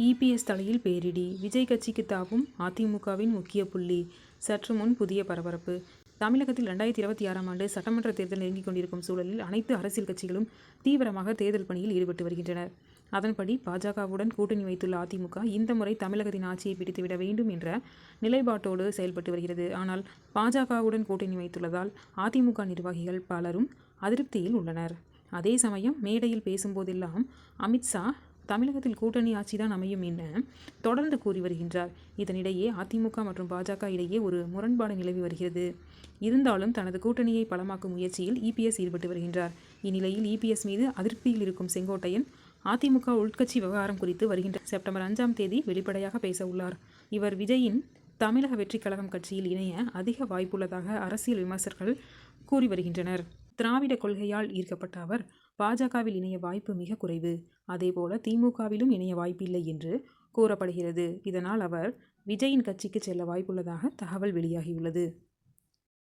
EPS தலையில் பேரிடி, விஜய் கட்சிக்கு தாவும் அதிமுகவின் முக்கிய புள்ளி. சற்று முன் புதிய பரபரப்பு. தமிழகத்தில் 2026ஆம் ஆண்டு சட்டமன்ற தேர்தல் நெருங்கிக் கொண்டிருக்கும் சூழலில் அனைத்து அரசியல் கட்சிகளும் தீவிரமாக தேர்தல் பணியில் ஈடுபட்டு வருகின்றனர். அதன்படி பாஜகவுடன் கூட்டணி வைத்துள்ள அதிமுக இந்த முறை தமிழகத்தின் ஆட்சியை பிடித்துவிட வேண்டும் என்ற நிலைப்பாட்டோடு செயல்பட்டு வருகிறது. ஆனால் பாஜகவுடன் கூட்டணி வைத்துள்ளதால் அதிமுக நிர்வாகிகள் பலரும் அதிருப்தியில் உள்ளனர். அதே சமயம் மேடையில் பேசும்போதெல்லாம் அமித்ஷா தமிழகத்தில் கூட்டணி ஆட்சிதான் அமையும் என தொடர்ந்து கூறி வருகின்றார். இதனிடையே அதிமுக மற்றும் பாஜக இடையே ஒரு முரண்பாடு நிலவி வருகிறது. இருந்தாலும் தனது கூட்டணியை பலமாக்கும் முயற்சியில் இபிஎஸ் ஈடுபட்டு வருகின்றார். இந்நிலையில் இபிஎஸ் மீது அதிருப்தியில் இருக்கும் செங்கோட்டையன் அதிமுக உள்கட்சி விவகாரம் குறித்து வருகின்ற செப்டம்பர் 5ஆம் தேதி வெளிப்படையாக பேச உள்ளார். இவர் விஜயின் தமிழக வெற்றிக் கழகம் கட்சியில் இணைய அதிக வாய்ப்புள்ளதாக அரசியல் விமர்சகர்கள் கூறி வருகின்றனர். திராவிட கொள்கையால் ஈர்க்கப்பட்ட அவர் பாஜகவில் இணைய வாய்ப்பு மிக குறைவு. அதேபோல திமுகவிலும் இணைய வாய்ப்பில்லை என்று கூறப்படுகிறது. இதனால் அவர் விஜயின் கட்சிக்கு செல்ல வாய்ப்புள்ளதாக தகவல் வெளியாகியுள்ளது.